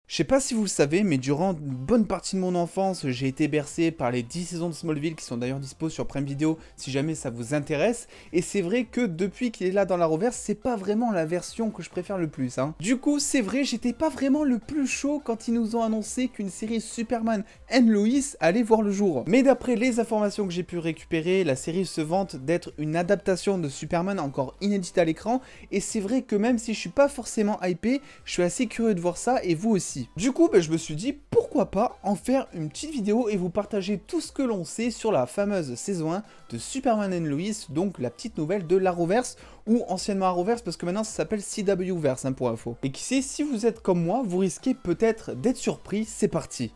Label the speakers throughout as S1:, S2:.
S1: Je sais pas si vous le savez, mais durant une bonne partie de mon enfance, j'ai été bercé par les 10 saisons de Smallville qui sont d'ailleurs dispo sur Prime Video si jamais ça vous intéresse. Et c'est vrai que depuis qu'il est là dans l'Arrowverse, c'est pas vraiment la version que je préfère le plus. Du coup, c'est vrai, j'étais pas vraiment le plus chaud quand ils nous ont annoncé qu'une série Superman and Lois allait voir le jour. Mais d'après les informations que j'ai pu récupérer, la série se vante d'être une adaptation de Superman encore inédite à l'écran. Et c'est vrai que même si je suis pas forcément hypé, je suis assez curieux de voir ça et vous aussi. Du coup, je me suis dit pourquoi pas en faire une petite vidéo et vous partager tout ce que l'on sait sur la fameuse saison 1 de Superman and Lois, donc la petite nouvelle de l'Arrowverse, ou anciennement Arrowverse parce que maintenant ça s'appelle CWverse pour info. Et qui sait, si vous êtes comme moi, vous risquez peut-être d'être surpris, c'est parti.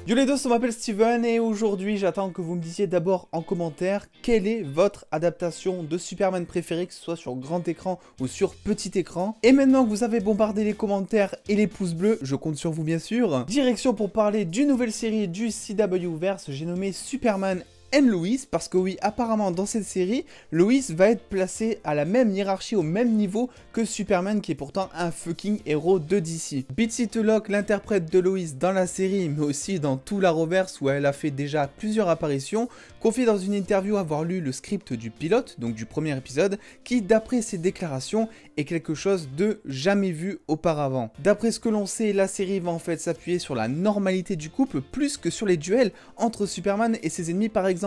S1: Yo les dos, on m'appelle Steven et aujourd'hui j'attends que vous me disiez d'abord en commentaire quelle est votre adaptation de Superman préférée, que ce soit sur grand écran ou sur petit écran. Et maintenant que vous avez bombardé les commentaires et les pouces bleus, je compte sur vous bien sûr, direction pour parler d'une nouvelle série du CWverse, j'ai nommé Superman and Lois, parce que oui, apparemment dans cette série, Lois va être placée à la même hiérarchie, au même niveau que Superman, qui est pourtant un fucking héros de DC. Betsy Tulloch, l'interprète de Lois dans la série, mais aussi dans tout l'Arrowverse où elle a fait déjà plusieurs apparitions, confie dans une interview avoir lu le script du pilote, donc du premier épisode, qui d'après ses déclarations est quelque chose de jamais vu auparavant. D'après ce que l'on sait, la série va en fait s'appuyer sur la normalité du couple plus que sur les duels entre Superman et ses ennemis par exemple.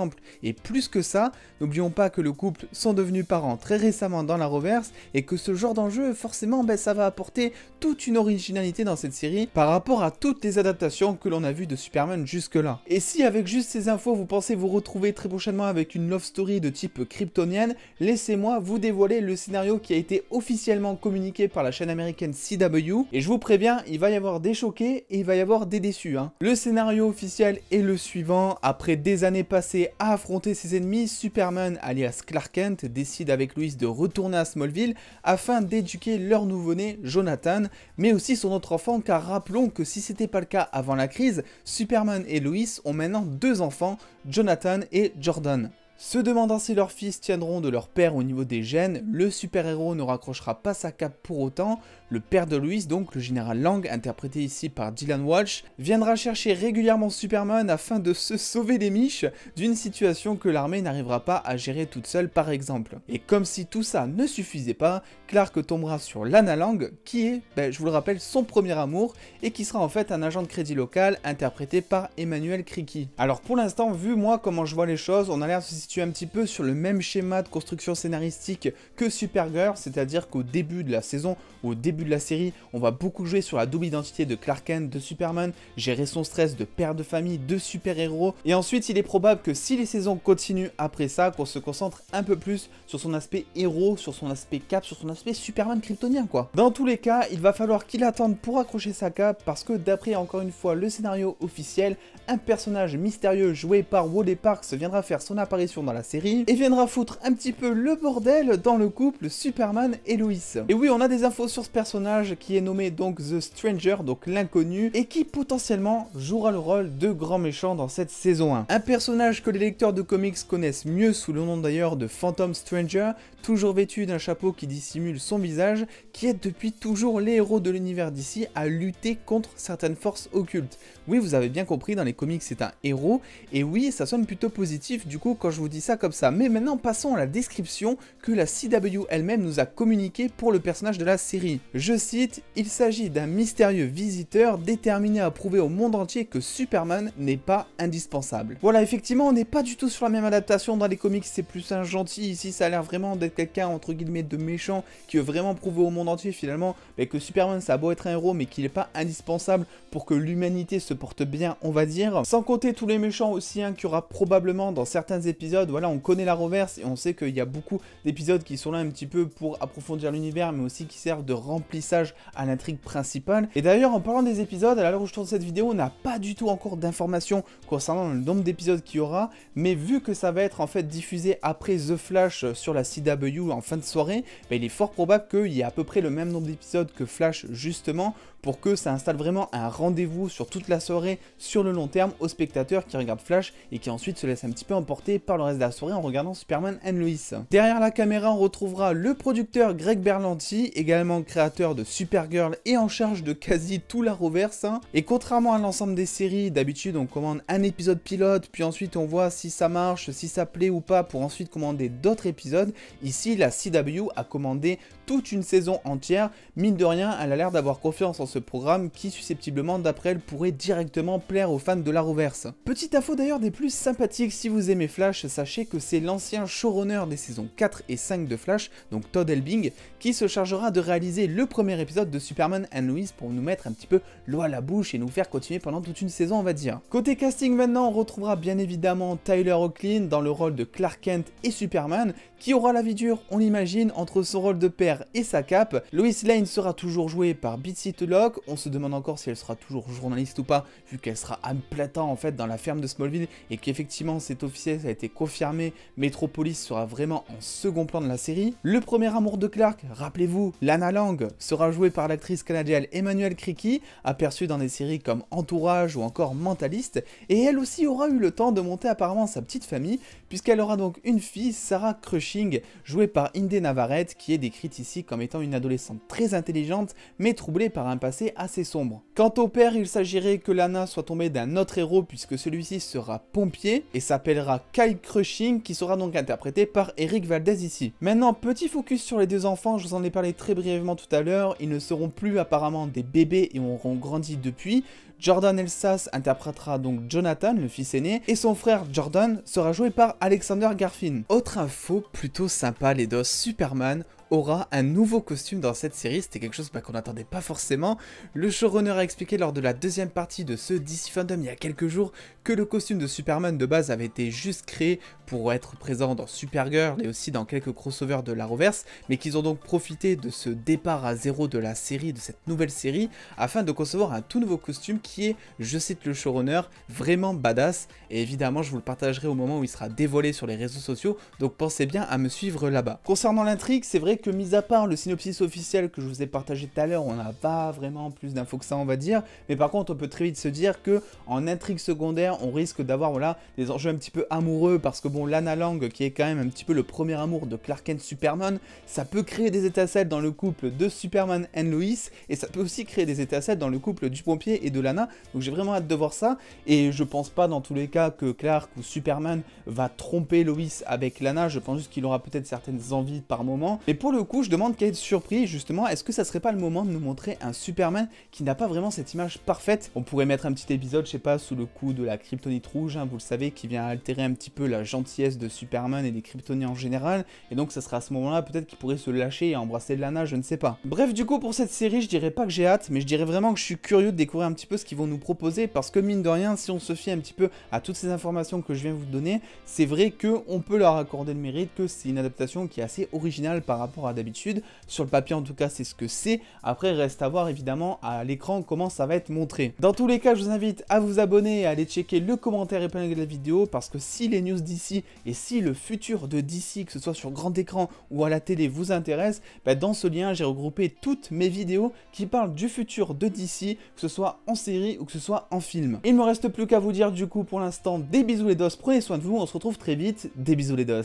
S1: Et plus que ça, n'oublions pas que le couple sont devenus parents très récemment dans l'Arrowverse et que ce genre d'enjeu, forcément, ça va apporter toute une originalité dans cette série par rapport à toutes les adaptations que l'on a vues de Superman jusque-là. Et si avec juste ces infos, vous pensez vous retrouver très prochainement avec une love story de type kryptonienne, laissez-moi vous dévoiler le scénario qui a été officiellement communiqué par la chaîne américaine CW. Et je vous préviens, il va y avoir des choqués et il va y avoir des déçus. Le scénario officiel est le suivant. Après des années passées à affronter ses ennemis, Superman alias Clark Kent décide avec Lois de retourner à Smallville afin d'éduquer leur nouveau-né Jonathan, mais aussi son autre enfant, car rappelons que si c'était pas le cas avant la crise, Superman et Lois ont maintenant deux enfants, Jonathan et Jordan. Se demandant si leurs fils tiendront de leur père au niveau des gènes, le super-héros ne raccrochera pas sa cape pour autant. Le père de Lois, donc le général Lang, interprété ici par Dylan Walsh, viendra chercher régulièrement Superman afin de se sauver les miches d'une situation que l'armée n'arrivera pas à gérer toute seule par exemple. Et comme si tout ça ne suffisait pas, Clark tombera sur Lana Lang, qui est, je vous le rappelle, son premier amour, et qui sera en fait un agent de crédit local interprété par Emmanuel Criqui. Alors pour l'instant, vu moi comment je vois les choses, on a l'air de se situer un petit peu sur le même schéma de construction scénaristique que Supergirl, c'est-à-dire qu'au début de la saison, au début de la série, on va beaucoup jouer sur la double identité de Clark Kent, de Superman, gérer son stress de père de famille, de super-héros, et ensuite il est probable que si les saisons continuent après ça, qu'on se concentre un peu plus sur son aspect héros, sur son aspect cap, sur son aspect Superman kryptonien quoi. Dans tous les cas, il va falloir qu'il attende pour accrocher sa cape, parce que d'après encore une fois le scénario officiel, un personnage mystérieux joué par Wally Parks viendra faire son apparition dans la série et viendra foutre un petit peu le bordel dans le couple Superman et Lois. Et oui, on a des infos sur ce personnage qui est nommé donc The Stranger, donc l'inconnu, et qui potentiellement jouera le rôle de grand méchant dans cette saison 1. Un personnage que les lecteurs de comics connaissent mieux sous le nom d'ailleurs de Phantom Stranger, toujours vêtu d'un chapeau qui dissimule son visage, qui aide depuis toujours les héros de l'univers d'ici à lutter contre certaines forces occultes. Oui, vous avez bien compris, dans les comics c'est un héros, et oui, ça sonne plutôt positif du coup quand je vous dis ça comme ça. Mais maintenant passons à la description que la CW elle-même nous a communiquée pour le personnage de la série. Je cite, il s'agit d'un mystérieux visiteur déterminé à prouver au monde entier que Superman n'est pas indispensable. Voilà, effectivement on n'est pas du tout sur la même adaptation, dans les comics c'est plus un gentil, ici ça a l'air vraiment d'être quelqu'un entre guillemets de méchant qui veut vraiment prouver au monde entier finalement que Superman ça a beau être un héros mais qu'il n'est pas indispensable pour que l'humanité se porte bien on va dire. Sans compter tous les méchants aussi qu'il y aura probablement dans certains épisodes. Voilà, on connaît l'Arrowverse et on sait qu'il y a beaucoup d'épisodes qui sont là un petit peu pour approfondir l'univers mais aussi qui servent de remplissage à l'intrigue principale. Et d'ailleurs en parlant des épisodes, à l'heure où je tourne cette vidéo on n'a pas du tout encore d'informations concernant le nombre d'épisodes qu'il y aura, mais vu que ça va être en fait diffusé après The Flash sur la CW en fin de soirée, il est fort probable qu'il y ait à peu près le même nombre d'épisodes que Flash justement pour que ça installe vraiment un rendez-vous sur toute la soirée, sur le long terme, aux spectateurs qui regardent Flash et qui ensuite se laissent un petit peu emporter par le reste de la soirée en regardant Superman and Lois. Derrière la caméra, on retrouvera le producteur Greg Berlanti, également créateur de Supergirl et en charge de quasi tout l'Arrowverse. Et contrairement à l'ensemble des séries, d'habitude on commande un épisode pilote, puis ensuite on voit si ça marche, si ça plaît ou pas, pour ensuite commander d'autres épisodes. Ici, la CW a commandé toute une saison entière. Mine de rien, elle a l'air d'avoir confiance en ce programme qui, susceptiblement, d'après elle, pourrait directement plaire aux fans de l'Arrowverse. Petite info d'ailleurs des plus sympathiques, si vous aimez Flash, sachez que c'est l'ancien showrunner des saisons 4 et 5 de Flash, donc Todd Helbing, qui se chargera de réaliser le premier épisode de Superman and Lois pour nous mettre un petit peu l'eau à la bouche et nous faire continuer pendant toute une saison, on va dire. Côté casting maintenant, on retrouvera bien évidemment Tyler Hoechlin dans le rôle de Clark Kent et Superman, qui aura la vie dure, on l'imagine, entre son rôle de père et sa cape. Lois Lane sera toujours jouée par Betsy Tulloch, on se demande encore si elle sera toujours journaliste ou pas, vu qu'elle sera à plein temps en fait dans la ferme de Smallville, et qu'effectivement c'est officiel, ça a été confirmé, Metropolis sera vraiment en second plan de la série. Le premier amour de Clark, rappelez-vous, Lana Lang, sera jouée par l'actrice canadienne Emmanuelle Criqui, aperçue dans des séries comme Entourage ou encore Mentaliste, et elle aussi aura eu le temps de monter apparemment sa petite famille, puisqu'elle aura donc une fille, Sarah Crushing, jouée par Inde Navarrete, qui est décrite ici comme étant une adolescente très intelligente, mais troublée par un passé assez sombre. Quant au père, il s'agirait que Lana soit tombée d'un autre héros, puisque celui-ci sera pompier, et s'appellera Kyle Crushing, qui sera donc interprété par Eric Valdez ici. Maintenant, petit focus sur les deux enfants, je vous en ai parlé très brièvement tout à l'heure, ils ne seront plus apparemment des bébés et auront grandi depuis. Jordan Elsas interprétera donc Jonathan, le fils aîné, et son frère Jordan sera joué par Alexander Garfin. Autre info plutôt sympa, les dos, Superman aura un nouveau costume dans cette série, c'était quelque chose qu'on n'attendait pas forcément. Le showrunner a expliqué lors de la deuxième partie de ce DC Fandom il y a quelques jours que le costume de Superman de base avait été juste créé pour être présent dans Supergirl et aussi dans quelques crossovers de l'Arrowverse, mais qu'ils ont donc profité de ce départ à zéro de la série, de cette nouvelle série, afin de concevoir un tout nouveau costume qui est, je cite le showrunner, vraiment badass, et évidemment je vous le partagerai au moment où il sera dévoilé sur les réseaux sociaux, donc pensez bien à me suivre là-bas. Concernant l'intrigue, c'est vrai que mis à part le synopsis officiel que je vous ai partagé tout à l'heure, on n'a pas vraiment plus d'infos que ça, on va dire, mais par contre on peut très vite se dire que en intrigue secondaire on risque d'avoir voilà des enjeux un petit peu amoureux, parce que bon, Lana Lang, qui est quand même un petit peu le premier amour de Clark Kent Superman, ça peut créer des étincelles dans le couple de Superman and Lois, et ça peut aussi créer des étincelles dans le couple du pompier et de Lana, donc j'ai vraiment hâte de voir ça. Et je pense pas dans tous les cas que Clark ou Superman va tromper Lois avec Lana, je pense juste qu'il aura peut-être certaines envies par moment, et pour le coup je demande qu'à être surpris justement, est-ce que ça serait pas le moment de nous montrer un Superman qui n'a pas vraiment cette image parfaite? On pourrait mettre un petit épisode, je sais pas, sous le coup de la kryptonite rouge, hein, vous le savez, qui vient altérer un petit peu la gentillesse de Superman et des kryptoniens en général, et donc ça serait à ce moment-là peut-être qu'il pourrait se lâcher et embrasser Lana, je ne sais pas. Bref, du coup pour cette série, je dirais pas que j'ai hâte, mais je dirais vraiment que je suis curieux de découvrir un petit peu ce qu'ils vont nous proposer, parce que mine de rien, si on se fie un petit peu à toutes ces informations que je viens vous donner, c'est vrai qu'on peut leur accorder le mérite que c'est une adaptation qui est assez originale par rapport à d'habitude. Sur le papier en tout cas c'est ce que c'est, après reste à voir évidemment à l'écran comment ça va être montré. Dans tous les cas, je vous invite à vous abonner et à aller checker le commentaire épinglé de la vidéo, parce que si les news d'ici et si le futur de DC, que ce soit sur grand écran ou à la télé, vous intéresse, bah dans ce lien j'ai regroupé toutes mes vidéos qui parlent du futur de DC, que ce soit en série ou que ce soit en film. Il me reste plus qu'à vous dire du coup pour l'instant des bisous les dos, prenez soin de vous, on se retrouve très vite, des bisous les dos.